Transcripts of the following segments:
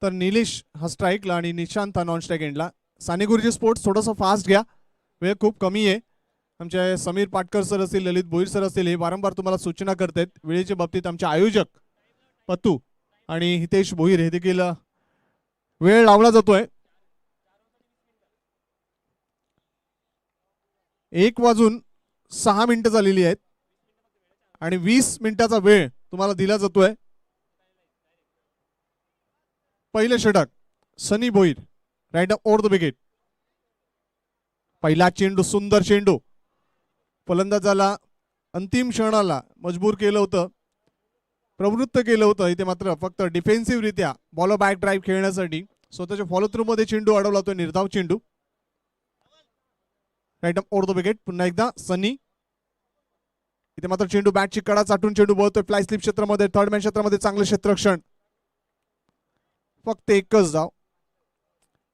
तर निलेश हा स्ट्राईकला आणि निशांत हा नॉन स्ट्राईक एंडला. साने गुरुजी स्पोर्ट्स थोडंसं फास्ट घ्या, वेळ खूप कमी आहे. आमचे समीर पाटकर सर असतील, ललित भोईर सर असतील, हे वारंवार तुम्हाला सूचना करतात. वेळेच्या बाबतीत आमचे आयोजक पतू आणि हितेश भोईर हे देखील वेळ लावला जातोय. 1:06 झालेली आहेत आणि 20 मिनिटाचा वेळ तुम्हाला दिला जातोय. पहिले षटक Sunny Bhoir, right over the wicket. पहिला चेंडू, सुंदर चेंडू, फलंदाजाला अंतिम क्षणाला मजबूर केलं होतं, प्रवृत्त केलं होतं. इथे मात्र फक्त डिफेन्सिव्ह रित्या बॉल बॅक ड्राईव्ह खेळण्यासाठी स्वतःच्या फॉलो थ्रू मध्ये चेंडू अडवला होता, निर्धाव चेंडू. Right over the wicket. पुन्हा एकदा सनी. इथे मात्र चेंडू बॅटची कडा चाटून चेंडू बोलतोय फ्लाय स्लिप क्षेत्रामध्ये, थर्ड मॅन क्षेत्रामध्ये. चांगलं क्षेत्ररक्षण, फक्त एकच धाव.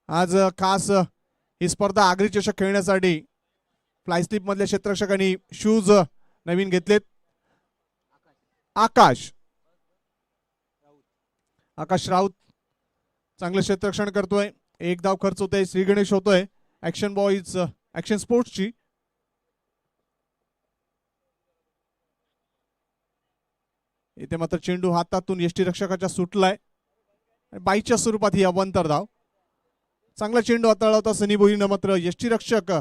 आज खास ही स्पर्धा आगरी चषक खेळण्यासाठी फ्लाय स्लिप मधल्या क्षेत्ररक्षकांनी शूज नवीन घेतलेत. आकाश राऊत चांगलं क्षेत्ररक्षण करतोय, एक धाव खर्च होतोय. श्री गणेश होतोय ऍक्शन बॉईज ऍक्शन स्पोर्ट्सची. इथे मात्र चेंडू हातातून यष्टीरक्षकाच्या सुटलाय, बाईच्या स्वरूपात ही अवंतर धाव. चांगला चेंडू हाताळला होता सनी भोईरनं, मात्र यष्टीरक्षक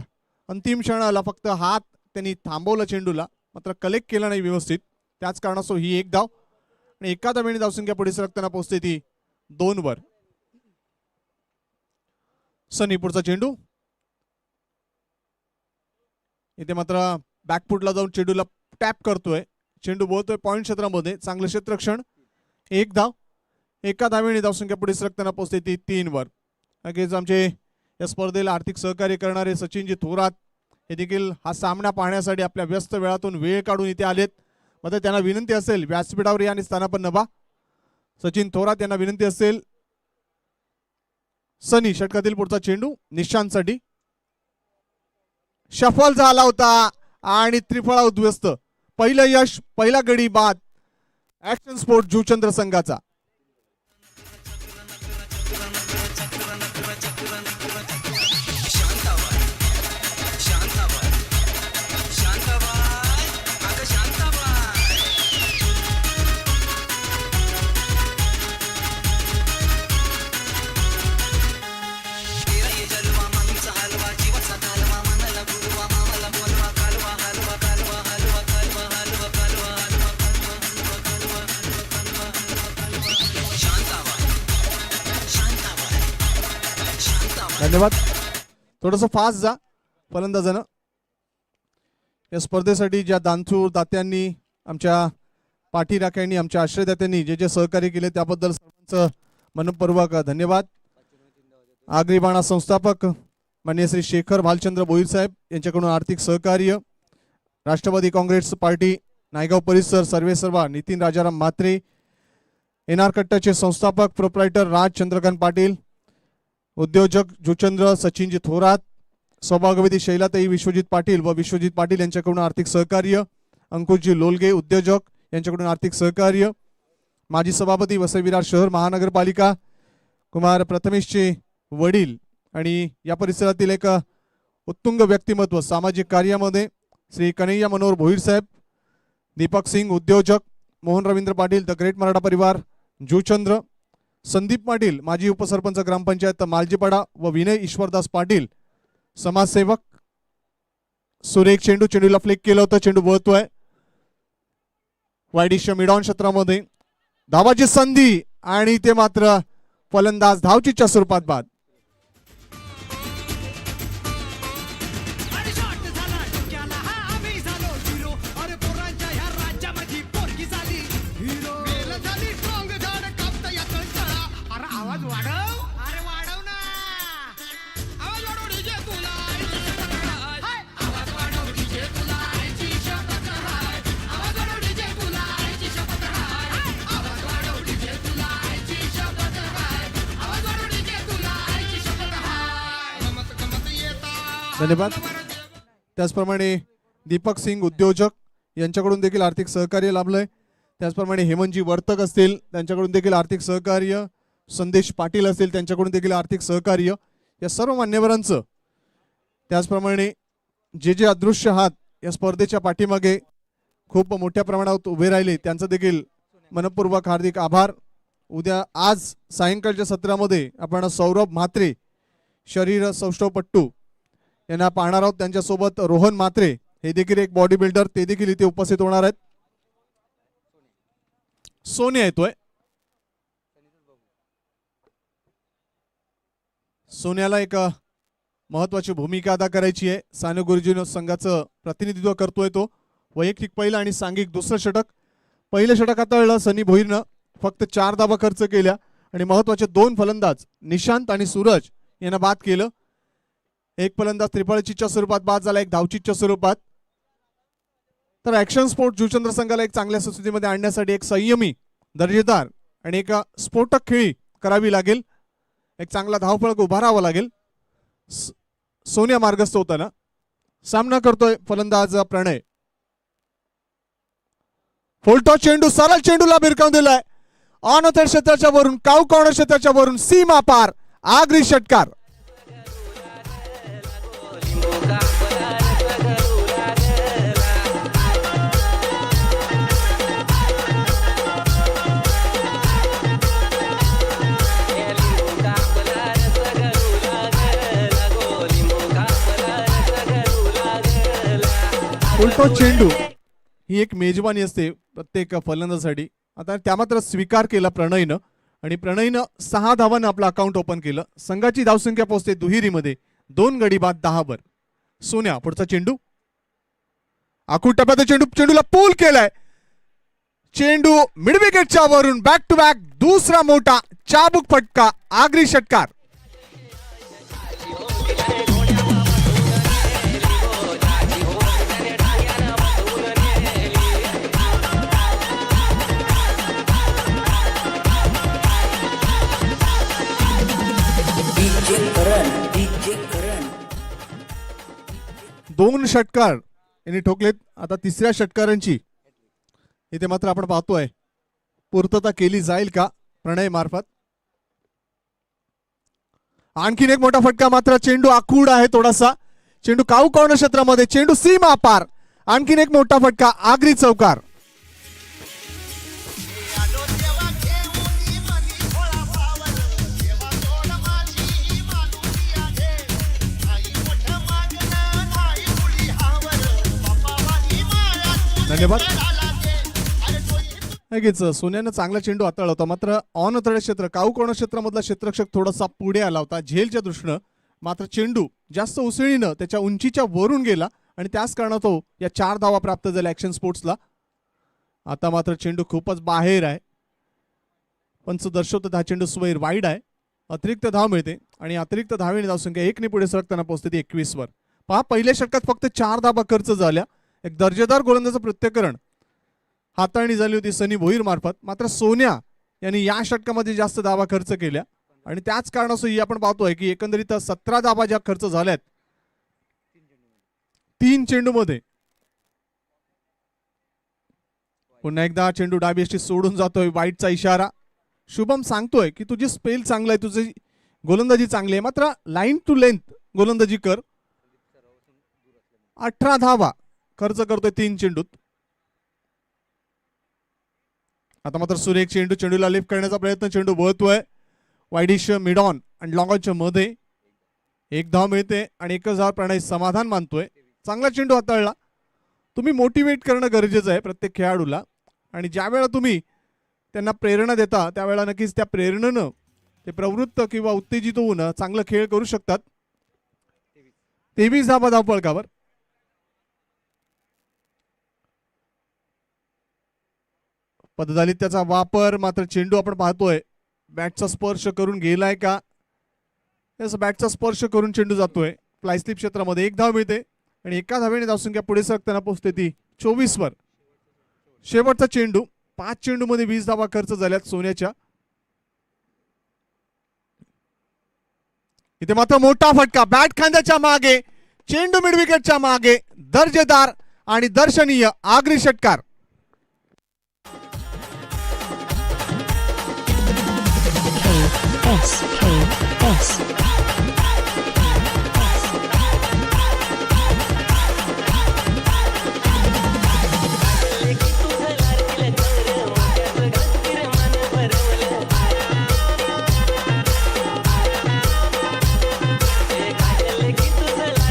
अंतिम क्षणाला फक्त हात त्यांनी थांबवला चेंडूला, मात्र कलेक्ट केला नाही व्यवस्थित. त्याच कारणास्तव ही एक धाव आणि एका धावेने धावसंख्या पुढे सरकताना पोहोचते ती 2 वर. सनी पुढचा चेंडू. इथे मात्र बॅकफुटला जाऊन चेंडूला टॅप करतोय, चेंडू बोलतोय पॉइंट क्षेत्रामध्ये. चांगलं क्षेत्ररक्षण, एक धाव. एका धावेने धावसंख्या पुढे सरकताना पोहोचते ती 3 वर. अगेच आमचे या स्पर्धेला आर्थिक सहकार्य करणारे सचिनजी थोरात हे देखील हा सामना पाहण्यासाठी आपल्या व्यस्त वेळातून वेळ काढून इथे आलेत. मात्र त्यांना विनंती असेल व्यासपीठावर या आणि स्थानापन्न व्हा. सचिन थोरात यांना विनंती असेल. सनी षटकातील पुढचा चेंडू निशांतसाठी. शफल झाला होता आणि त्रिफळा उद्ध्वस्त. पहिलं यश, पहिला गडी बाद ऍक्शन स्पोर्ट जुचंद्र संघाचा. धन्यवाद. थोडस फास्ट जा फलंदाजानं. या स्पर्धेसाठी ज्या दानशूर दात्यांनी, आमच्या पाठीराख्यांनी, आमच्या आश्रयदात्यांनी जे जे सहकार्य केले त्याबद्दल सर्वांचं मनपूर्वक धन्यवाद. आगरी बाणा संस्थापक माननीय श्री शेखर भालचंद्र भोईर साहेब यांच्याकडून आर्थिक सहकार्य. राष्ट्रवादी काँग्रेस पार्टी नायगाव परिसर सर्वेसर्वा नितीन राजाराम म्हात्रे. एनआर कट्टाचे संस्थापक प्रोप्रायटर राज चंद्रकांत पाटील. उद्योजक जुचंद्र सचिनजी थोरात. सौभाग्यवती शैलाताई विश्वजित पाटील व विश्वजित पाटील यांच्याकडून आर्थिक सहकार्य. अंकुशजी लोलगे उद्योजक यांच्याकडून आर्थिक सहकार्य. माजी सभापती वसई विरार शहर महानगरपालिका कुमार प्रथमेशचे वडील आणि या परिसरातील एक उत्तुंग व्यक्तिमत्व सामाजिक कार्यामध्ये श्री कन्हैया मनोहर भोईर साहेब. दीपक सिंग उद्योजक. मोहन रवींद्र पाटील द ग्रेट मराठा परिवार जुचंद्र. संदीप पाटील माजी उपसरपंच ग्रामपंचायत मालजीपाडा व विनय ईश्वरदास पाटील समाजसेवक. सुरेख चेंडू, चेंडूला फ्लिक केलं होतं, चेंडू बोलतोय वाईडिश मिडॉन क्षेत्रामध्ये. धावाची संधी आणि ते मात्र फलंदाज धावचीच्या स्वरूपात बाद. धन्यवाद. त्याचप्रमाणे दीपक सिंग उद्योजक यांच्याकडून देखील आर्थिक सहकार्य लाभलंय. त्याचप्रमाणे हेमंतजी वर्तक असतील त्यांच्याकडून देखील आर्थिक सहकार्य, संदेश पाटील असतील त्यांच्याकडून देखील आर्थिक सहकार्य, या सर्व मान्यवरांचं, त्याचप्रमाणे जे अदृश्य हात या स्पर्धेच्या पाठीमागे खूप मोठ्या प्रमाणात उभे राहिले त्यांचं देखील मनपूर्वक हार्दिक आभार. आज सायंकाळच्या सत्रामध्ये आपण सौरभ म्हात्रे शरीर सौष्ठवपट्टू यांना पाहणार आहोत. त्यांच्यासोबत रोहन म्हात्रे हे देखील एक बॉडी बिल्डर, ते देखील इथे उपस्थित होणार आहेत. सोन्या येतोय. सोन्याला एक महत्वाची भूमिका अदा करायची आहे. साने गुरुजी संघाचं प्रतिनिधित्व करतोय तो. वैयक्तिक पहिलं आणि सांघिक दुसरं षटक. पहिलं षटक हाताळलं सनी भोईरनं, फक्त 4 धावा खर्च केल्या आणि महत्वाचे 2 फलंदाज निशांत आणि सूरज यांना बाद केलं. एक फलंदाज त्रिफळचीच्या स्वरूपात बाद झाला, एक धावचीच्या स्वरूपात. तर ऍक्शन स्पोर्ट जुचंद्र संघाला एक चांगल्या स्थितीमध्ये आणण्यासाठी एक संयमी, दर्जेदार आणि एक स्फोटक खेळी करावी लागेल. एक चांगला धावफलक उभारावा लागेल. सोन्या मार्गस्थ होताना सामना करतोय फलंदाज प्रणय. फुलटॉस चेंडू सरळ चेंडूला भिरकावून दिलाय. ऑन क्षेत्राच्या वरून, काऊ कॉर्नर क्षेत्राच्या वरून सीमा पार आगरी षटकार. फुलटॉस चेंडू ही एक मेजबानी असते प्रत्येक फलंदाजासाठी. आता त्या मात्र स्वीकार केला प्रणयनं आणि प्रणयनं 6 धावांना आपलं अकाउंट ओपन केलं. संघाची धावसंख्या पोहोचते दुहेरीमध्ये 2 गडी बाद 10 वर. सोन्या पुढचा चेंडू, आखूड टप्प्यात चेंडूला पूल केलाय. चेंडू मिड विकेटच्या वरून बॅक टू बॅक दुसरा मोठा चाबूक फटका आगरी षटकार. दोन षटकार यांनी ठोकलेत. आता तिसऱ्या षटकारांची इथे मात्र आपण पाहतोय पूर्तता केली जाईल का प्रणय मार्फत. आणखीन एक मोठा फटका, मात्र चेंडू आखूड आहे थोडासा. चेंडू काऊ कॉर्नर क्षेत्रामध्ये, चेंडू सीमा पार. आणखीन एक मोठा फटका आगरी चौकार. धन्यवाद. नक्कीच सोन्यानं चांगला चेंडू हाताळला होता, मात्र ऑन थर्ड क्षेत्र काऊ कॉर्नर क्षेत्रामधला क्षेत्ररक्षक थोडासा पुढे आला होता झेलच्या दृष्टीनं. मात्र चेंडू जास्त उसळीनं त्याच्या उंचीच्या वरून गेला आणि त्याच कारणात तो या 4 धावा प्राप्त झाल्या ऍक्शन स्पोर्ट्सला. आता मात्र चेंडू खूपच बाहेर आहे. पंच दर्शवतात हा चेंडू स्वैर वाईड आहे. अतिरिक्त धाव मिळते आणि अतिरिक्त धावेने धावसंख्या 1 ने पुढे सरकताना पोहोचते ती 21 वर. पहा, पहिल्या षटकात फक्त 4 धावा खर्च झाल्या. एक दर्जेदार गोलंदाजाचं प्रत्येकरण हाताळणी झाली होती सनी भोईर मार्फत. मात्र सोन्या यांनी या षटकामध्ये जास्त धावा खर्च केल्या आणि त्याच कारणास्तव आपण पाहतोय की एकंदरीत 17 धावा ज्या खर्च झाल्यात 3 चेंडूमध्ये. पुन्हा एकदा चेंडू डावी यष्टी सोडून जातोय. वाईटचा इशारा. शुभम सांगतोय की तुझी स्पेल चांगला आहे, तुझी गोलंदाजी चांगली आहे, मात्र लाईन टू लेंथ गोलंदाजी कर. 18 धावा खर्च करतोय 3 चेंडूत. आता मात्र सुरेख चेंडू, चेंडूला लिफ्ट करण्याचा प्रयत्न, चेंडू वळतोय वाईडिश मिड ऑन आणि लॉंग ऑनच्या मध्ये. 1 धाव मिळते आणि 1 धाव प्रणय समाधान मानतोय. चांगला चेंडू हाताळला. तुम्ही मोटिवेट करणं गरजेचं आहे प्रत्येक खेळाडूला आणि ज्या वेळा तुम्ही त्यांना प्रेरणा देता त्यावेळेला नक्कीच त्या प्रेरणेनं ते प्रवृत्त किंवा उत्तेजित होऊन चांगला खेळ करू शकतात. 23 धावा धावफलकावर. पद्धतीत त्याचा वापर, मात्र चेंडू आपण पाहतोय बॅटचा स्पर्श करून गेलाय का. बॅटचा स्पर्श करून चेंडू जातोय फ्लाय स्लिप क्षेत्रामध्ये. 1 धाव मिळते आणि 1 धावेने धावसंख्या पुढे सरकताना पोहोचते ती 24 वर. शेवटचा चेंडू. 5 चेंडूमध्ये 20 धावा खर्च झाल्यात सोन्याच्या. इथे मात्र मोठा फटका बॅट खांद्याच्या मागे, चेंडू मिड विकेटच्या मागे. दर्जेदार आणि दर्शनीय आगरी षटकार. SKS.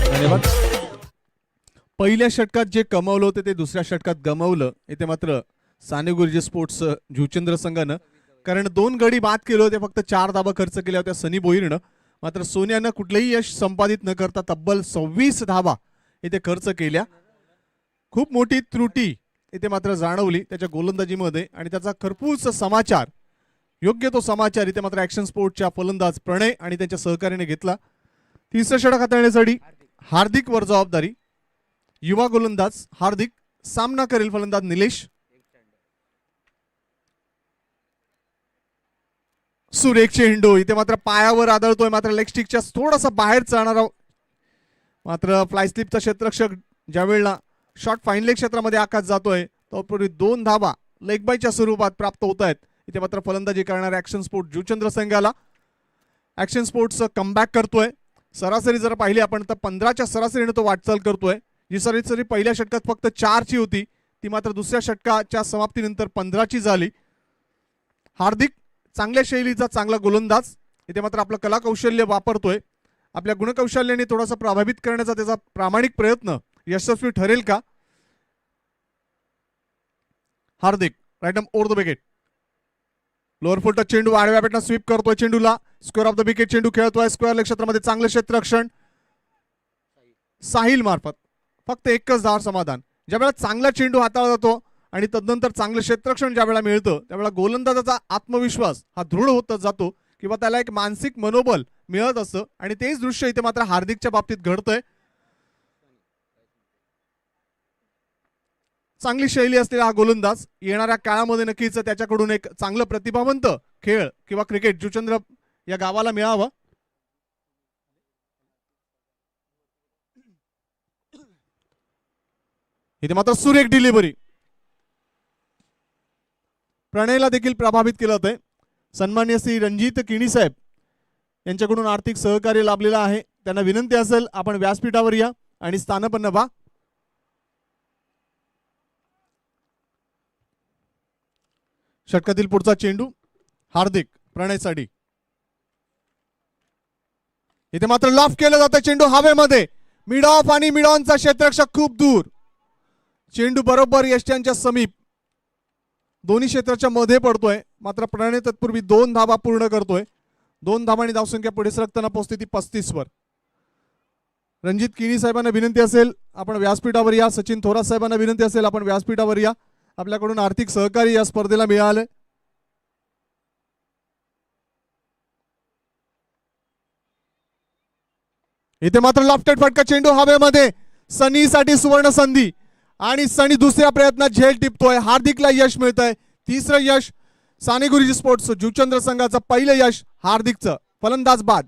धन्यवाद. पहिल्या षटकात जे कमावलं होतं ते दुसऱ्या षटकात गमावलं. इथे मात्र साने गुरुजी स्पोर्ट्स जुचंद्र संघानं, कारण 2 गडी बाद केले होते, फक्त 4 धाबा खर्च केल्या होत्या सनी बोईरनं. मात्र सोन्यानं कुठलंही यश संपादित न करता तब्बल 26 धाबा इथे खर्च केल्या. खूप मोठी त्रुटी इथे मात्र जाणवली त्याच्या गोलंदाजीमध्ये आणि त्याचा खरपूस समाचार, योग्य तो समाचार इथे मात्र ऍक्शन स्पोर्टच्या फलंदाज प्रणय आणि त्यांच्या सहकार्याने घेतला. तिसरं षटक हाताळण्यासाठी हार्दिक वर जबाबदारी. युवा गोलंदाज हार्दिक, सामना करेल फलंदाज निलेश. सुरेख चेंडू इथे मात्र पायावर आदळतोय, मात्र लेग स्टिकच्या थोडासा बाहेर चालणारा, मात्र फ्लाय स्लिपचा क्षेत्ररक्षक ज्या वेळेला शॉट फाईन लेग क्षेत्रामध्ये आकाश जातोय तोपूर्वी 2 धाबा लेग बायच्या स्वरूपात प्राप्त होत आहेत. इथे मात्र फलंदाजी करणाऱ्या ऍक्शन स्पोर्ट जुचंद्र संघाला ऍक्शन स्पोर्ट्स कमबॅक करतोय. सरासरी जर पाहिली आपण तर 15च्या सरासरीने तो वाटचाल करतोय. जी सरासरी पहिल्या षटकात फक्त 4ची होती ती मात्र दुसऱ्या षटकाच्या समाप्तीनंतर 15ची झाली. हार्दिक चांगल्या शैलीचा चांगला गोलंदाज, इथे मात्र आपलं कला कौशल्य वापरतोय. आपल्या गुणकौशल्याने थोडासा प्रभावित करण्याचा त्याचा प्रामाणिक प्रयत्न यशस्वी ठरेल का? Hardik right over the wicket, lower फुट चेंडू आडव्या बॅटनं स्वीप करतोय, चेंडूला स्क्वेअर ऑफ द विकेट चेंडू खेळतोय. स्क्वेअर लेग क्षेत्रामध्ये चांगलं क्षेत्ररक्षण साहिल मार्फत, फक्त एकच धाव समाधान. ज्यावेळेला चांगला चेंडू हाताळला जातो आणि तदनंतर चांगलं क्षेत्ररक्षण ज्यावेळेला मिळतं त्यावेळेला गोलंदाजाचा आत्मविश्वास हा दृढ होत जातो किंवा त्याला एक मानसिक मनोबल मिळत असतं आणि तेच दृश्य इथे मात्र हार्दिकच्या बाबतीत घडतंय. चांगली शैली असलेला हा गोलंदाज येणाऱ्या काळामध्ये नक्कीच त्याच्याकडून एक चांगलं प्रतिभावंत खेळ किंवा क्रिकेट जुचंद्र या गावाला मिळावं. इथे मात्र सुरेख डिलिव्हरी, प्रणयला देखील प्रभावित केलं होतंय. सन्मान्य श्री रणजित किणी साहेब यांच्याकडून आर्थिक सहकार्य लाभलेलं आहे. त्यांना विनंती असेल आपण व्यासपीठावर या आणि स्थानपन्न व्हा. षटकातील पुढचा चेंडू हार्दिक प्रणयसाठी, इथे मात्र लॉफ केलं जातं. चेंडू हवेमध्ये, मिड ऑफ आणि मिड ऑनचा क्षेत्ररक्षक खूप दूर. चेंडू बरोबर यष्ट्यांच्या समीप, दोन्ही क्षेत्राच्या मध्ये पडतोय. मात्र प्रणय तत्पूर्वी 2 धाबा पूर्ण करतोय. 2 धाबांनी धावसंख्या पुढे सरकताना पोहोचते ती 35 वर. रणजित किणी साहेबांना विनंती असेल आपण व्यासपीठावर या. सचिन थोरात साहेबांना विनंती असेल आपण व्यासपीठावर या. आपल्याकडून आर्थिक सहकार्य या स्पर्धेला मिळाले. इथे मात्र लॉफ्टेड फटका, चेंडू हवेमध्ये, सनीसाठी सुवर्ण संधी आणि सनी दुसऱ्या प्रयत्नात झेल टिपतोय. हार्दिकला यश मिळतंय. तिसरं यश साने गुरुजी स्पोर्ट्स जुचंद्र संघाचं पहिलं यश हार्दिकचं, फलंदाज बाद.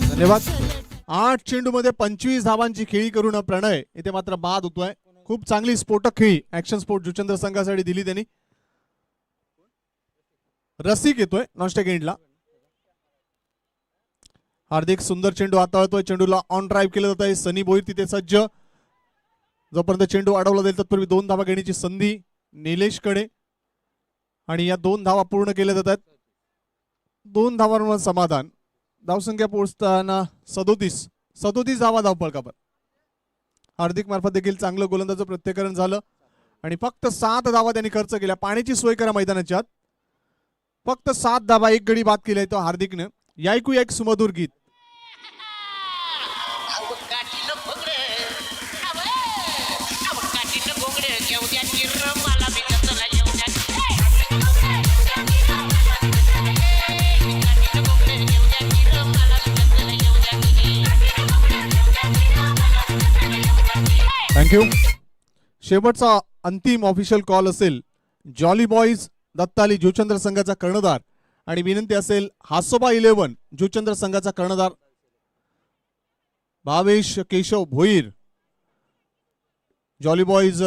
धन्यवाद. 8 चेंडू मध्ये 25 धावांची खेळी करून प्रणय इथे मात्र बाद होतोय. खूप चांगली स्फोटक खेळी ऍक्शन स्पोर्ट जुचंद्र संघासाठी दिली त्यांनी. रसिक येतोय नॉनस्टॅक एंडला. हार्दिक सुंदर चेंडू हाताळतोय. चेंडूला ऑन ड्राईव्ह केलं जात आहे. सनी बोईर तिथे सज्ज. जोपर्यंत चेंडू अडवला जाईल तत्पूर्वी 2 धावा घेण्याची संधी निलेशकडे आणि या 2 धावा पूर्ण केल्या जातात. 2 धावांवर समाधान. धावसंख्या पोहोचताना 37 धावा धावपळकावर. हार्दिक मार्फत देखील चांगलं गोलंदाज प्रत्येकरण झालं आणि फक्त 7 धावा त्यांनी खर्च केल्या. पाण्याची सोय करा मैदानाच्या आत. फक्त 7 धावा, 1 गडी बाद केलाय तो हार्दिकने. या ऐकूया एक सुमधुर गीत. थँक्यू. शेवटचा अंतिम ऑफिशियल कॉल असेल जॉली बॉईज दत्ताली जुचंद्र संघाचा कर्णधार आणि विनंती असेल हासोबा 11 जुचंद्र संघाचा कर्णधार भावेश केशव भोईर. जॉली बॉईज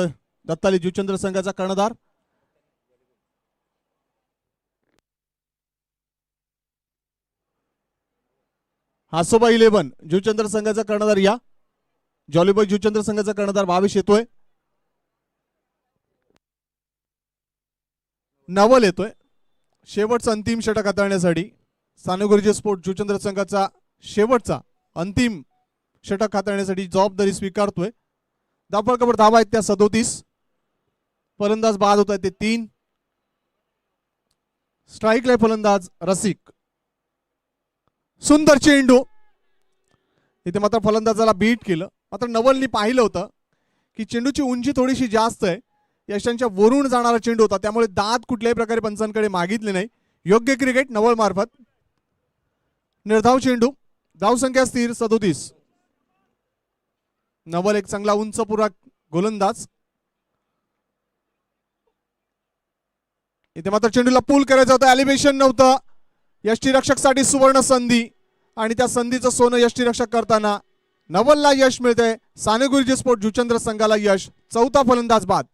दत्ताली जुचंद्र संघाचा कर्णधार हासोबा 11 जुचंद्र संघाचा कर्णधार या. जॉली बॉय जुचंद्र संघाचा कर्णधार भावेश येतोय. नवल येतोय शेवटचा अंतिम षटक हाताळण्यासाठी. सानुगुरुजी स्पोर्ट जुचंद्र संघाचा शेवटचा अंतिम षटक हाताळण्यासाठी जबाबदारी स्वीकारतोय. धावफलकावर धावा आहेत त्या 37. फलंदाज बाद होत आहेत ते 3. स्ट्राईकला फलंदाज रसिक. सुंदर चेंडू इथे मात्र फलंदाजाला बीट केलं. मात्र नवलनी पाहिलं होतं की चेंडूची उंची थोडीशी जास्त आहे. यशांच्या वरून जाणारा चेंडू होता त्यामुळे दाद कुठल्याही प्रकारे पंचांकडे मागितले नाही. योग्य क्रिकेट नवल मार्फत. निर्धाव चेंडू. धावसंख्या स्थिर 37. नवल एक चांगला उंच पुरा गोलंदाज. इथे मात्र चेंडूला पूल करायचं होतं. एलिव्हेशन नव्हतं. यष्टीरक्षकसाठी सुवर्ण संधी आणि त्या संधीचं सोनं यष्टीरक्षक करताना नवलला यश मिळतंय. सानेगुरुजी स्पोर्ट जुचंद्र संघाला यश. चौथा फलंदाज बाद.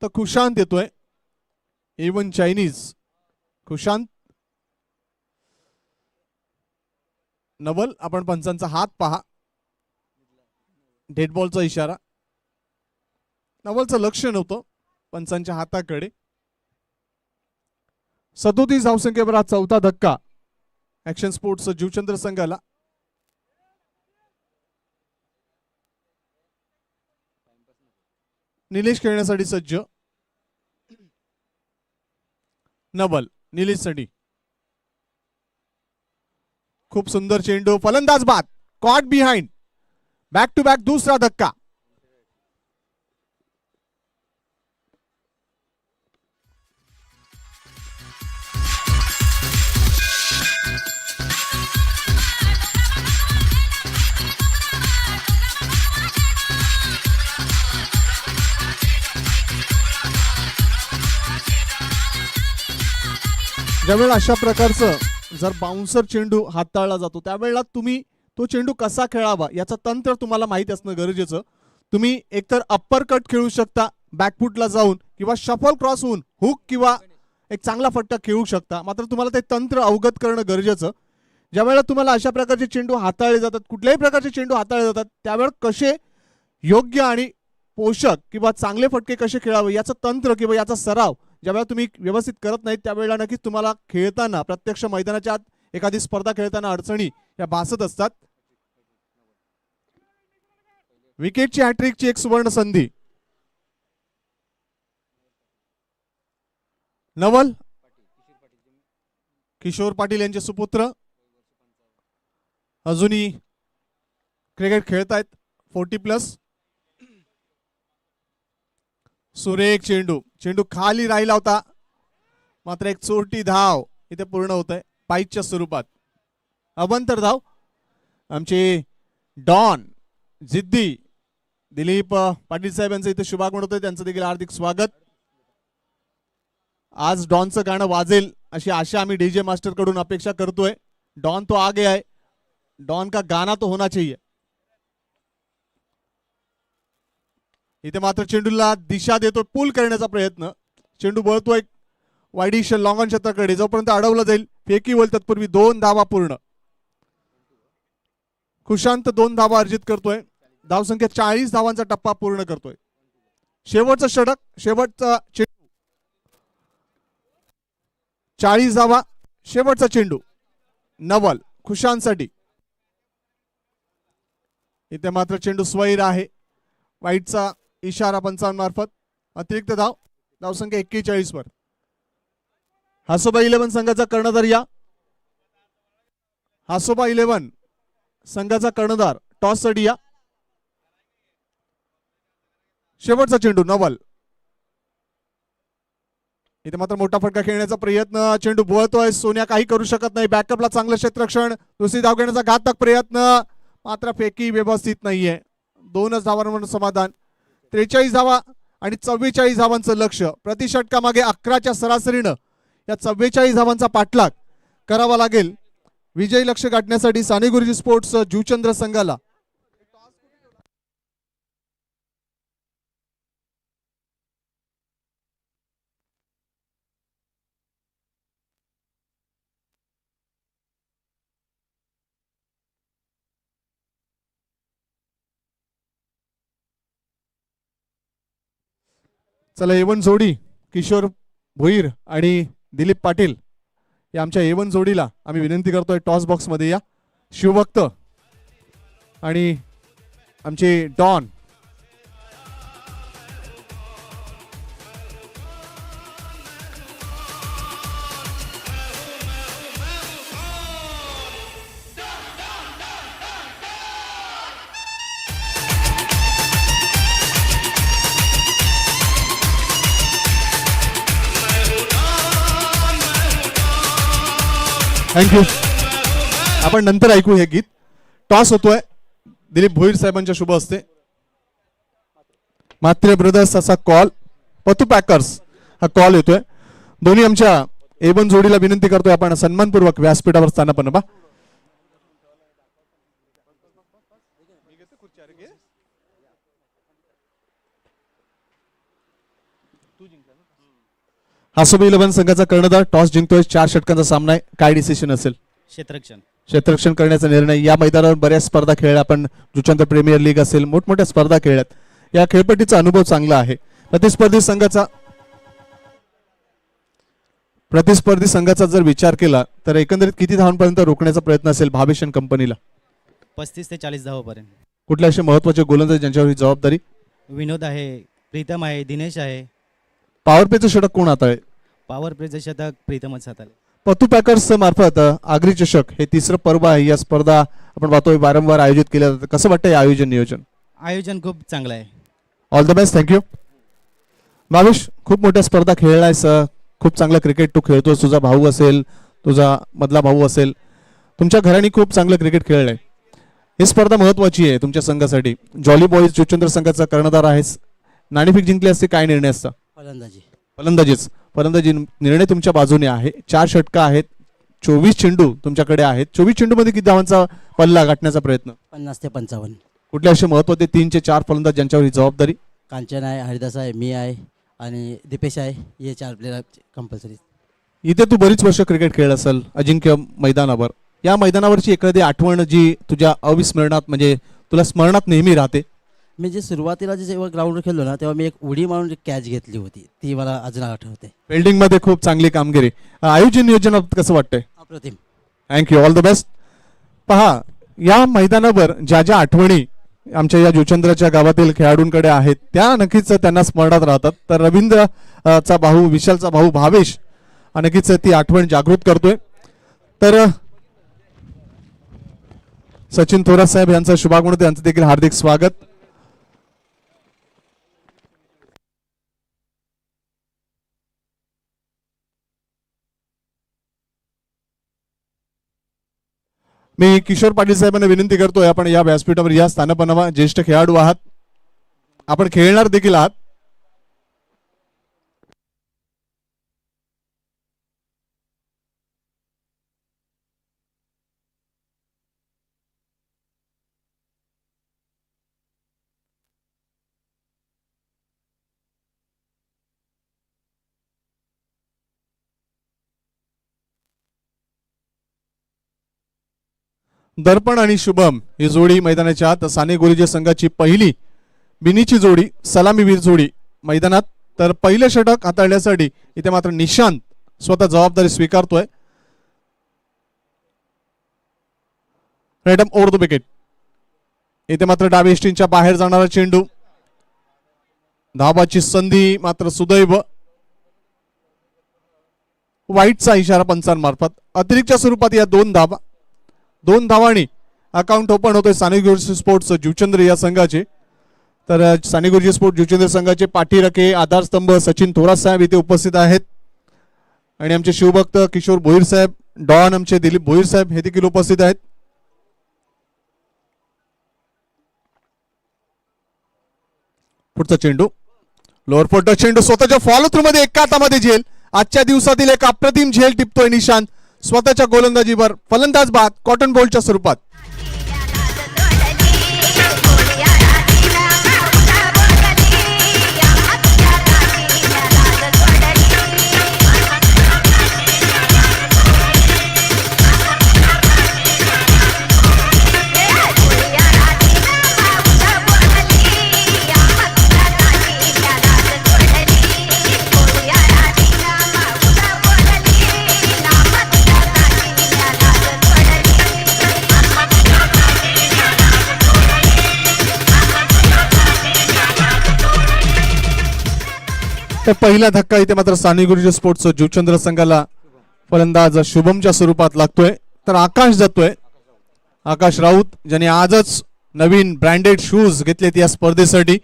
तर खुशांत येतोय. Even Chinese खुशांत. नवल आपण पंचांचा हात पहा. डेड बॉलचा इशारा. नवलचं लक्ष नव्हतं पंचांच्या हाताकडे. 37 धावसंख्येवर हा चौथा धक्का ऍक्शन स्पोर्ट्स जुचंद्र संघाला. निलेश खेळण्यासाठी सज्ज. नवल निलेश साठी. खूप सुंदर चेंडू. फलंदाज बाद. Caught behind. Back to back दुसरा धक्का. ज्यावेळेला अशा प्रकारचं जर बाउन्सर चेंडू हाताळला जातो त्यावेळेला तुम्ही तो चेंडू कसा खेळावा याचं तंत्र तुम्हाला माहिती असणं गरजेचं. तुम्ही एकतर अप्पर कट खेळू शकता बॅकफुटला जाऊन किंवा शफल क्रॉस होऊन हुक किंवा एक चांगला फटका खेळू शकता. मात्र तुम्हाला ते तंत्र अवगत करणं गरजेचं. ज्यावेळेला तुम्हाला अशा प्रकारचे चेंडू हाताळले जातात कुठल्याही प्रकारचे चेंडू हाताळले जातात त्यावेळेला कसे योग्य आणि पोषक किंवा चांगले फटके कसे खेळावे याचं तंत्र किंवा याचा सराव ज्यावेळेला तुम्ही व्यवस्थित करत नाही त्यावेळेला नक्कीच तुम्हाला खेळताना प्रत्यक्ष मैदानाच्या आत एखादी स्पर्धा खेळताना अडचणी या भासत असतात. विकेटची हॅट्रिकची एक सुवर्ण संधी. नवल किशोर पाटील यांचे सुपुत्र अजूनही क्रिकेट खेळतायत 40+. सुरेख चेंडू. चेंडू खाली राहिला होता मात्र एक चोरटी धाव इथे पूर्ण होत आहे पाईच्या स्वरूपात. अवंतर धाव. आमचे डॉन जिद्दी दिलीप पाटील साहेब यांचं इथे शुभागमन होतंय. त्यांचं देखील हार्दिक स्वागत. आज डॉनचं गाणं वाजेल अशी आशा आम्ही डीजे मास्टर कडून अपेक्षा करतोय. डॉन तो आगे आहे. डॉन का गाना तो होना चाहिए. इथे मात्र चेंडूला दिशा देतो पूल करण्याचा प्रयत्न. चेंडू बळतोय वाईडिश लॉंग ऑन क्षेत्राकडे. जोपर्यंत अडवलं जाईल फेकी होईल तत्पूर्वी 2 धावा पूर्ण. खुशांत 2 धावा अर्जित करतोय. धावसंख्या 40 धावांचा टप्पा पूर्ण करतोय. शेवटचं षटक शेवटचा चेंडू 40 धावा शेवटचा चेंडू. नवल खुशांतसाठी. इथे मात्र चेंडू स्वैर आहे. वाईटचा इशारा पंचांमार्फत. अतिरिक्त धाव. धावसंख्या 41 वर. हासोबा 11 संघाचा कर्णधार या. हासोबा 11 संघाचा कर्णधार टॉस साठी या. शेवटचा चेंडू नवल. इथे मात्र मोठा फटका खेळण्याचा प्रयत्न. चेंडू बोळतोय. सोन्या काही करू शकत नाही. बॅकअपला चांगलं क्षेत्ररक्षण. दुसरी धाव घेण्याचा घातक प्रयत्न. मात्र फेकी व्यवस्थित नाहीये. 2च धावांवर समाधान. 43 धावा आणि 44 धावांचं लक्ष. प्रति षटकामागे 11च्या सरासरीनं या 44 धावांचा पाठलाग करावा लागेल विजयी लक्ष गाठण्यासाठी साने गुरुजी स्पोर्ट्स जुचंद्र संघाला. चला A1 जोडी किशोर भोईर आणि दिलीप पाटील या आमच्या A1 जोडीला आम्ही विनंती करतोय टॉस बॉक्स मध्ये या. शिवभक्त आणि आमचे डॉन थँक्यू. आपण नंतर ऐकू हे गीत. टॉस होतोय दिलीप भोईर साहेबांच्या शुभ हस्ते. मात्रे ब्रदर्स असा कॉल. पतू पॅकर्स हा कॉल येतोय. दोन्ही आमच्या A1 जोडीला विनंती करतोय आपण सन्मानपूर्वक व्यासपीठावर स्थानापन्न बा. हासोबा 11 संघाचा कर्णधार टॉस जिंकतोय. 4 षटकांचा सामना आहे. काय डिसिजन असेल? क्षेत्ररक्षण करण्याचा निर्णय. या मैदानावर बऱ्याच स्पर्धा खेळल्या आपण. जुचंद्र प्रीमियर लीग असेल मोठमोठ्या स्पर्धा खेळल्यात. या खेळपट्टीचा अनुभव चांगला आहे. प्रतिस्पर्धी संघाचा जर विचार केला तर एकंदरीत किती धावांपर्यंत रोखण्याचा प्रयत्न असेल भावेशन कंपनीला? 35 ते 40 धावांपर्यंत. कुठले असे महत्वाचे गोलंदाज ज्यांच्यावर ही जबाबदारी? विनोद आहे, प्रीतम आहे, दिनेश आहे. पॉवर प्लेचं षटक कोण हाताळेल? पॉवर प्लेचं शतक प्रीतमच हाताळेल. पतू पॅकर्स मार्फत आगरी चषक हे तिसरं पर्व आहे. या स्पर्धा आपण पाहतोय वारंवार आयोजित केल्या जातात. कसं वाटतं आयोजन नियोजन? आयोजन खूप चांगलं आहे. All the best. Thank you. Bhavesh, खूप मोठ्या स्पर्धा खेळलायस. खूप चांगलं क्रिकेट तू खेळतोय. तुझा भाऊ असेल, तुझा मधला भाऊ असेल, तुमच्या घराने खूप चांगलं क्रिकेट खेळलंय. ही स्पर्धा महत्वाची आहे तुमच्या संघासाठी. जॉली बॉईज जुचंद्र संघाचा कर्णधार आहेस. नाणेफेक जिंकली असते काय निर्णय असता? फलंदाजी निर्णय तुमच्या बाजूने आहे. 4 षटका आहेत. 24 चेंडू तुमच्याकडे आहेत. 24 चेंडू मध्ये किती धावांचा पल्ला गाठण्याचा प्रयत्न? 50 ते 55. कुठले असे महत्वाचे 3 ते 4 फलंदाज ज्यांच्यावर ही जबाबदारी? कांचन आहे, हरिदास आहे, मी आहे आणि दीपेश आहे. हे 4 प्लेयर कंपल्सरी. इथे तू बरीच वर्ष क्रिकेट खेळला असेल अजिंक्य मैदानावर. या मैदानावरची एखादी आठवण जी तुझ्या अविस्मरणात म्हणजे तुला स्मरणात नेहमी राहते? मी जे सुरुवातीला जेव्हा ग्राउंडवर खेळलो ना तेव्हा मी एक उडी मारून कॅच घेतली होती. ती मला अजून आठवते. फिल्डिंग मध्ये खूप चांगली कामगिरी. आयोजन नियोजनात कसं वाटतंय? अप्रतिम. थँक्यू. All the best. पहा, या मैदानावर ज्या ज्या आठवणी आमच्या या जुचंद्रच्या गावातील खेळाडूंकडे आहेत त्या नक्कीच त्यांना स्मरणात राहतात. तर रवींद्र चा भाऊ, विशालचा भाऊ भावेश नक्कीच ती आठवण जागृत करतोय. तर सचिन थोरात साहेब यांचं शुभागमन, त्यांचं देखील हार्दिक स्वागत. मी किशोर पाटील साहेबांना विनंती करतोय आपण या व्यासपीठावर या स्थानापन्न व्हा. ज्येष्ठ खेळाडू आहात, आपण खेळणार देखील आहात. दर्पण आणि शुभम ही जोडी मैदानाच्या आत. साने गुरुजी संघाची पहिली बिनीची जोडी, सलामीवीर जोडी मैदानात. तर पहिले षटक हाताळण्यासाठी इथे मात्र निशांत स्वतः जबाबदारी स्वीकारतोय. रेडम ओव्हर द विकेट. इथे मात्र डावी स्टीनच्या बाहेर जाणारा चेंडू, धाबाची संधी मात्र सुदैव. वाईटचा इशारा पंचांमार्फत. अतिरिक्तच्या स्वरूपात या 2 धाबा, 2 धावांनी अकाउंट ओपन होतोय साने गुरुजी स्पोर्ट्स जुचंद्र या संघाचे. तर साने गुरुजी स्पोर्ट्स जुचंद्र संघाचे पाठीराखे आधारस्तंभ सचिन थोरात साहेब इथे उपस्थित आहेत आणि आमचे शिवभक्त किशोर भोईर साहेब, डॉन आमचे दिलीप भोईर साहेब हे देखील उपस्थित आहेत. पुढचा चेंडू लोअर फोर्ट चेंडू स्वतःच्या फॉलो थ्रू मध्ये एका हातामध्ये झेल. आजच्या दिवसातील एक अप्रतिम झेल टिपतोय निशांत स्वतःच्या गोलंदाजीवर. फलंदाज बाद कॉटन बॉलच्या स्वरूपात. पहिला धक्का इथे मात्र साने गुरुजी स्पोर्ट्स जुचंद्र संघाला फलंदाज शुभमच्या स्वरूपात लागतोय. तर आकाश जातोय, आकाश राऊत, ज्याने आजच नवीन ब्रँडेड शूज घेतलेत या स्पर्धेसाठी.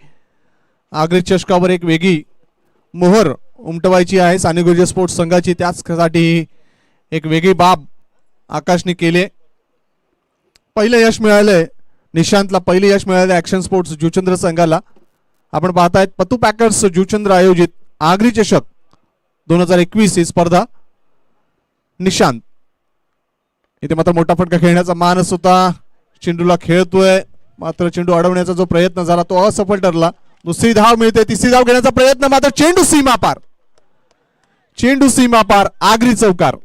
आग्रे चषकावर एक वेगळी मोहर उमटवायची आहे साने गुरुजी स्पोर्ट्स संघाची, त्याचसाठी एक वेगळी बाब आकाशने केली. पहिलं यश मिळालंय निशांतला, पहिलं यश मिळालंय ॲक्शन स्पोर्ट्स जुचंद्र संघाला. आपण पाहतायत पतू पॅकर्स जुचंद्र आयोजित आगरी चषक 2021 ही स्पर्धा. निशांत इथे मात्र मोठा फटका खेळण्याचा मानस होता, चेंडूला खेळतोय मात्र चेंडू अडवण्याचा जो प्रयत्न झाला तो असफल ठरला. दुसरी धाव मिळते, तिसरी धाव घेण्याचा प्रयत्न मात्र चेंडू सीमा पार, चेंडू सीमा पार, आगरी चौकार.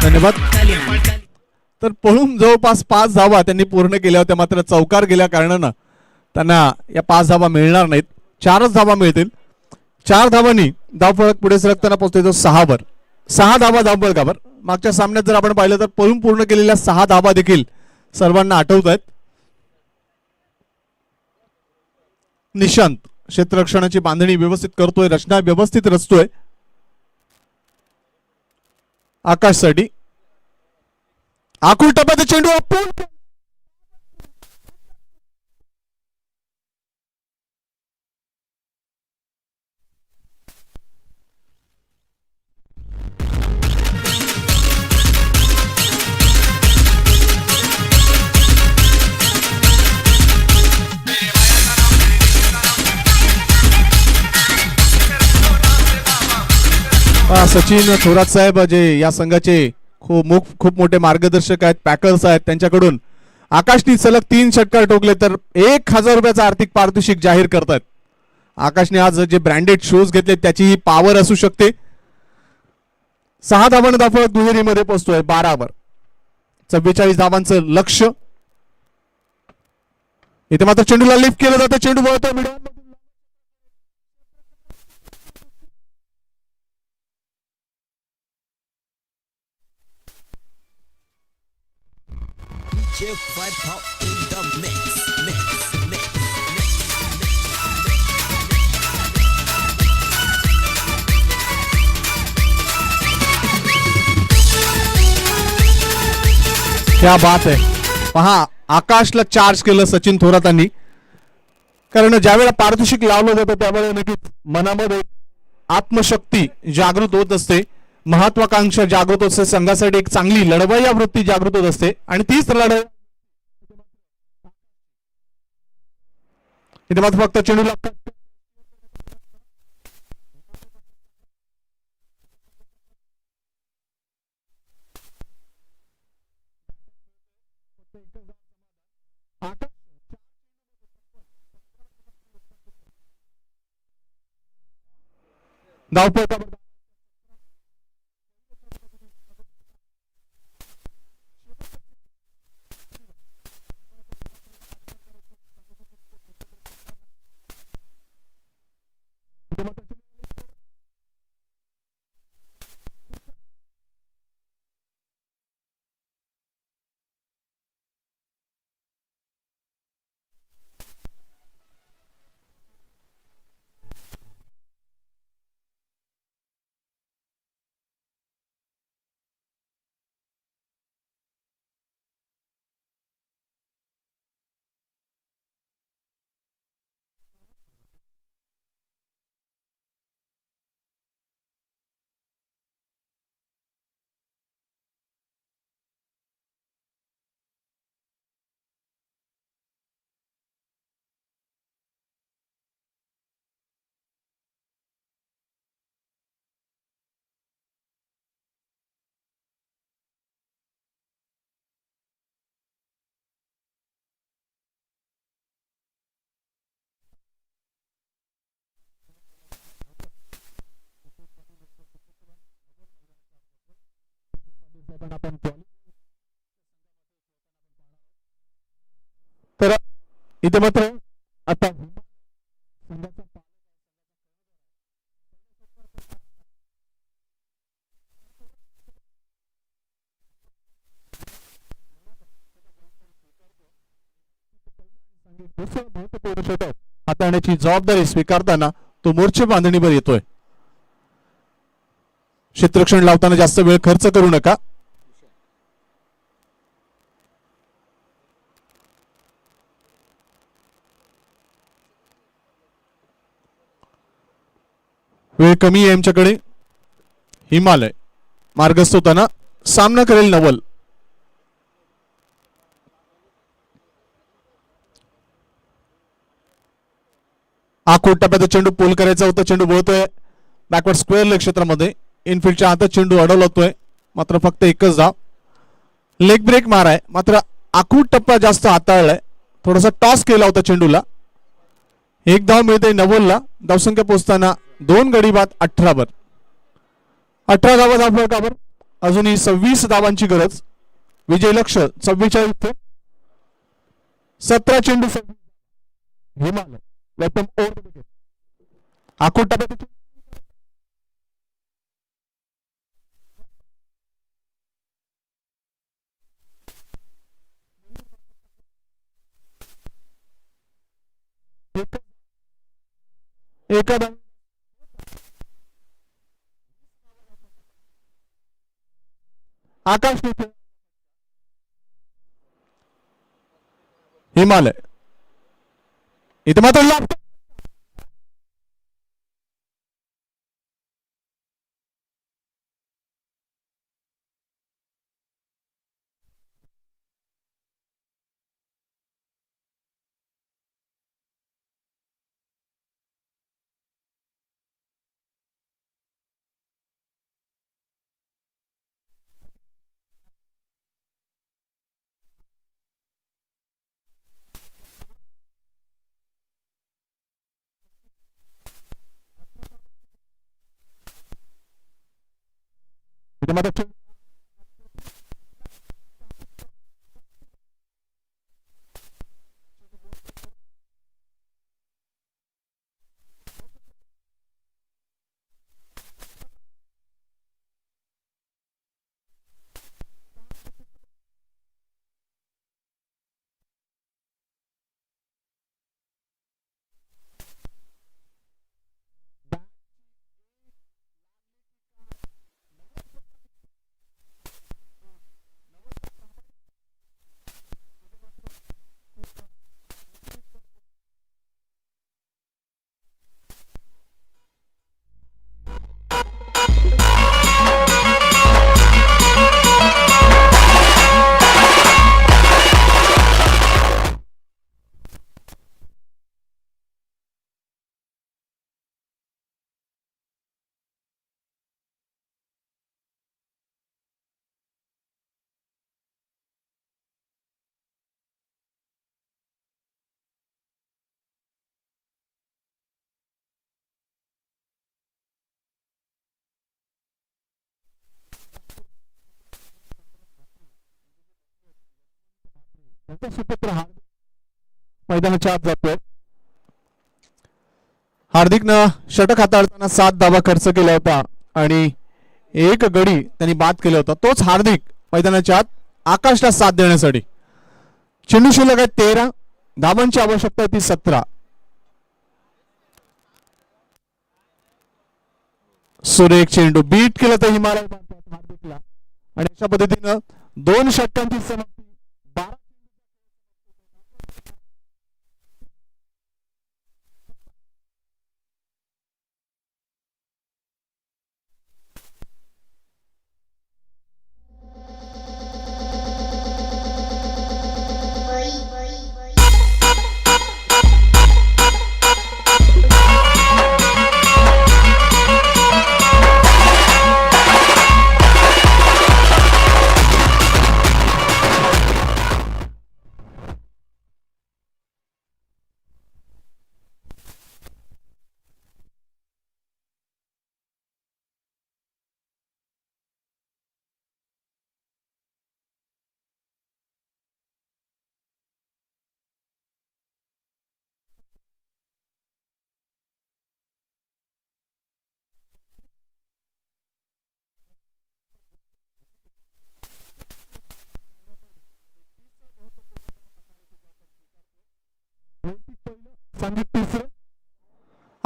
धन्यवाद. तर पळून जवळपास 5 धावा त्यांनी पूर्ण केल्या होत्या, मात्र चौकार गेल्या कारणानं त्यांना या 5 धावा मिळणार नाहीत, 4च धावा मिळतील. 4 धावांनी धावफलक पुढे सरकताना पोहोचतो तो 6 वर. 6 धावा धावफलकावर. मागच्या सामन्यात जर आपण पाहिलं तर पळून पूर्ण केलेल्या 6 धावा देखील सर्वांना आठवत आहेत. निशांत क्षेत्ररक्षणाची बांधणी व्यवस्थित करतोय, रचना व्यवस्थित रचतोय आकाशसाठी. आकुल टप्प्यात चेंडू आपण सचिन थोरात साहेब जे या संघाचे खूप मोठे मार्गदर्शक आहेत, पॅकर्स आहेत, त्यांच्याकडून आकाशने सलग 3 षटकार ठोकले तर 1000 रुपयाचं आर्थिक पारितोषिक जाहीर करतात. आकाशने आज जे ब्रँडेड शूज घेतले त्याची ही पॉवर असू शकते. 6 धावांनी धावफलक दुहेरीमध्ये पोहोचतोय 12 वर. 44 धावांचं लक्ष्य. इथे मात्र चेंडूला लिफ्ट केलं जातं, चेंडू वळतोय मिडॉन. क्या बात आहे. पहा आकाशला चार्ज केलं सचिन थोरातांनी, कारण ज्यावेळेला पारितोषिक लावलं जातं त्यावेळेला नक्कीच मनामध्ये आत्मशक्ती जागृत होत असते, महत्वाकांक्षा जागृत होत असते, संघासाठी एक चांगली लढवय्या वृत्ती जागृत होत असते आणि तीच लढाई इथे मात्र फक्त चेंडू लागतात. धावपळ तर इथे मात्र आता हाताळण्याची जबाबदारी स्वीकारताना तो मोर्चे बांधणीवर येतोय. क्षेत्ररक्षण लावताना जास्त वेळ खर्च करू नका. वेळ कमी आहे आमच्याकडे. हिमालय मार्गस्थ होताना सामना करेल नवल. आखूड टप्प्यात चेंडू पोल करायचा होता. चेंडू बोलतोय बॅकवर्ड स्क्वेअर लेग क्षेत्रामध्ये. इनफिल्डच्या हातात चेंडू अडवला होतोय. मात्र फक्त एकच धाव. लेग ब्रेक माराय मात्र आखूड टप्पा जास्त हाताळलाय. थोडासा टॉस केला होता चेंडूला. एक धाव मिळते नवलला. धावसंख्या पोहोचताना 2 गडी बाद 18 वर. 18 धावा धावफलकावर. अजूनही 26 धावांची गरज. विजय लक्ष 44. 17 चेंडू. Himalaya weapon over the wicket. आखूड टप्प्यात एका आकाश हिमालय इथे मात्र लाभ. इथे मात्र सुपुत्र मैदानाच्या आत जातोय. हार्दिकनं षटक हाताळताना 7 धावा खर्च केला होता आणि 1 गडी त्यांनी बाद केला होता. तोच हार्दिक मैदानाच्या आत आकाशला साथ देण्यासाठी. चेंडू शिल्लक आहे 13. धावांची आवश्यकता आहे ती 17. सुरेख चेंडू बीट केला तर हिमालय हार्दिकला आणि अशा पद्धतीनं 2 षटकांची समाप्ती.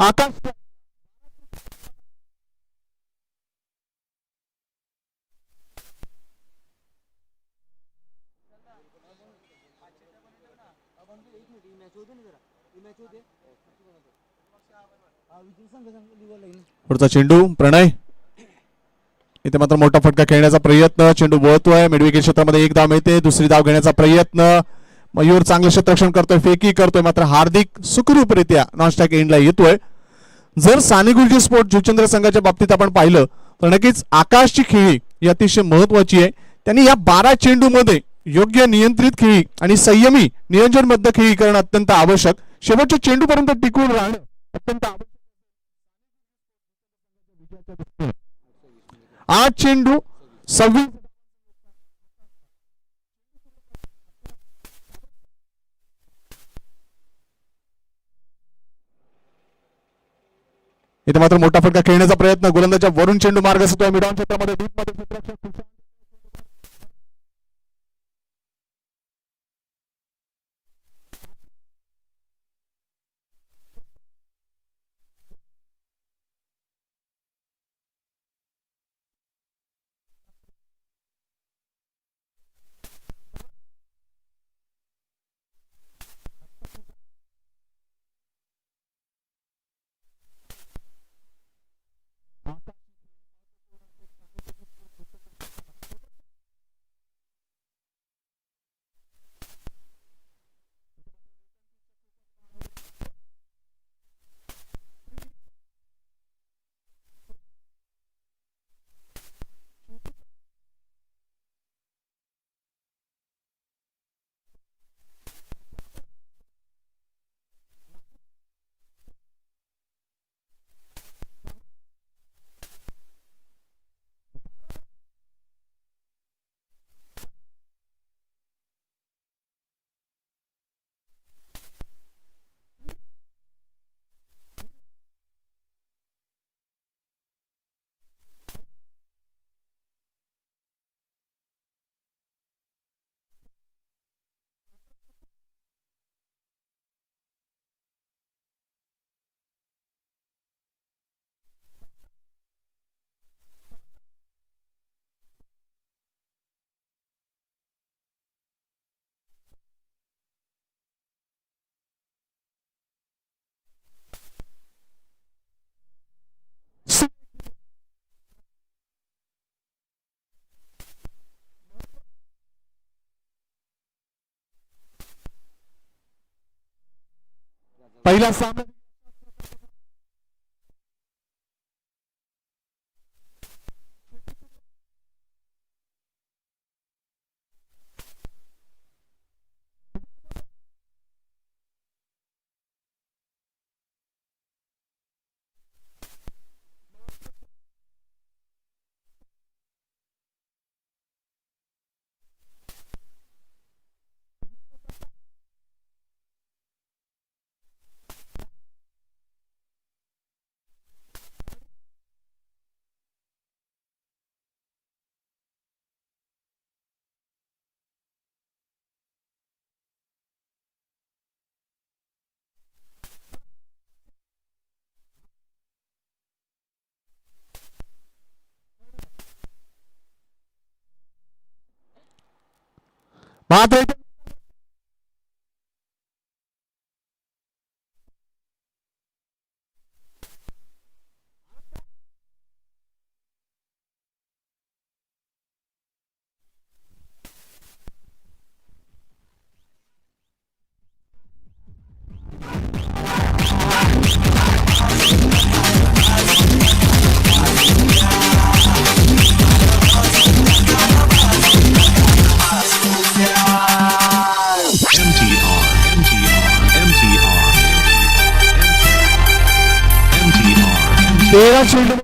आकाश पुढचा चेंडू प्रणय इथे मात्र मोठा फटका खेळण्याचा प्रयत्न चेंडू वळतोय मिडविकेट क्षेत्रामध्ये एक धाव मिळते दुसरी धाव घेण्याचा प्रयत्न मयूर चांगलं क्षेत्ररक्षण करतोय फेकी करतोय मात्र हार्दिक सुखरूपरित्या नॉनस्टॅक एंडला येतोय. जर साने गुरुजी स्पोर्ट जुचंद्र संघाच्या बाबतीत आपण पाहिलं तर नक्कीच आकाशची खेळी ही अतिशय महत्वाची आहे. त्यांनी या 12 चेंडू मध्ये योग्य नियंत्रित खेळी आणि संयमी नियोजनबद्ध खेळी करणं अत्यंत आवश्यक. शेवटच्या चेंडूपर्यंत टिकून राहणं अत्यंत आवश्यक. 8 चेंडू 26 इथे मात्र मोठा फटका खेळण्याचा प्रयत्न गोलंदाच्या वरून चेंडू मार्ग असतोय मिडॉन क्षेत्रामध्ये डीप मध्ये क्षेत्ररक्षण पहिला सामना मात्र तेरा चेंडू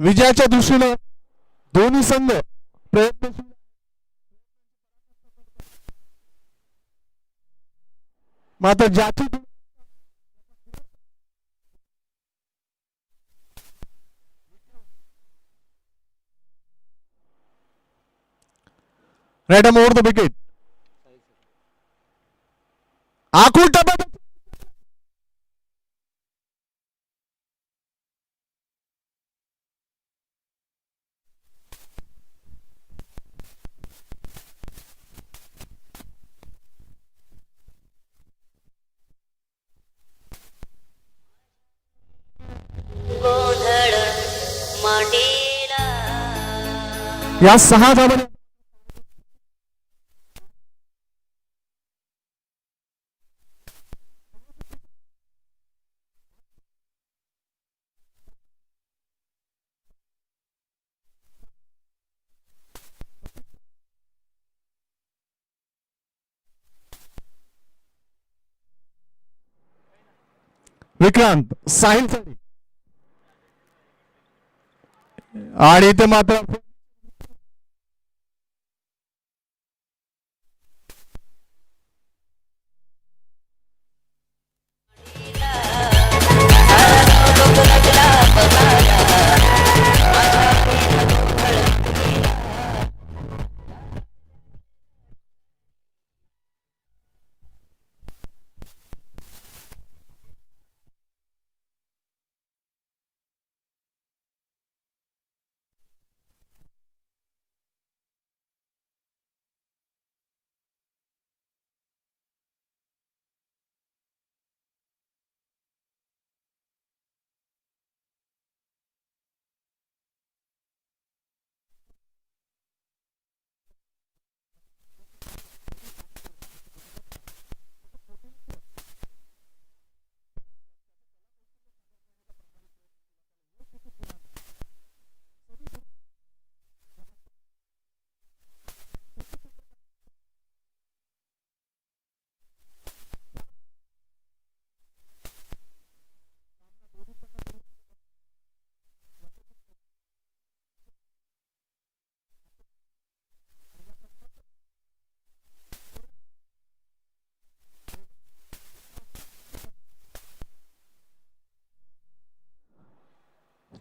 विजयाच्या दृष्टीनं दोन्ही संघ प्रयत्नशील. मात्र ज्याची right arm over the wicket. आखून टप्पा गोधळ मांडीला या 6 धावांनी विक्रांत साहिल साठी आणि ते मात्र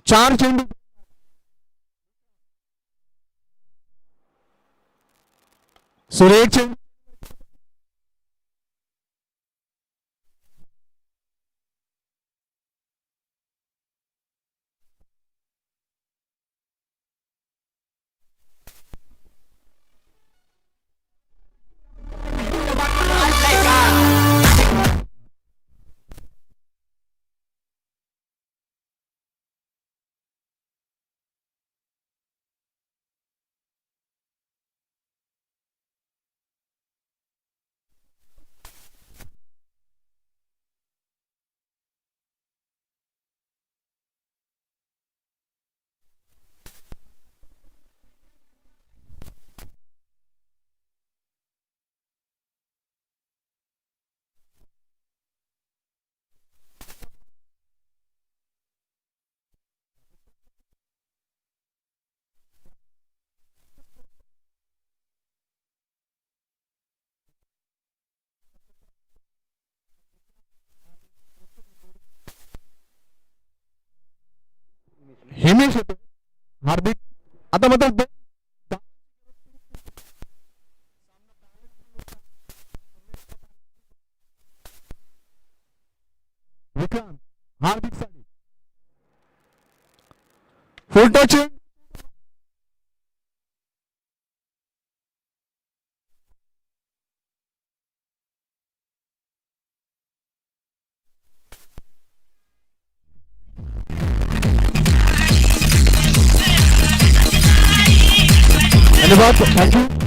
चार चेंडू सुरेख चेंडू हिमेश होते हार्दिक आता मात्र विक्रांत हार्दिक साठी फुलटॉच धन्यवाद थैंक यू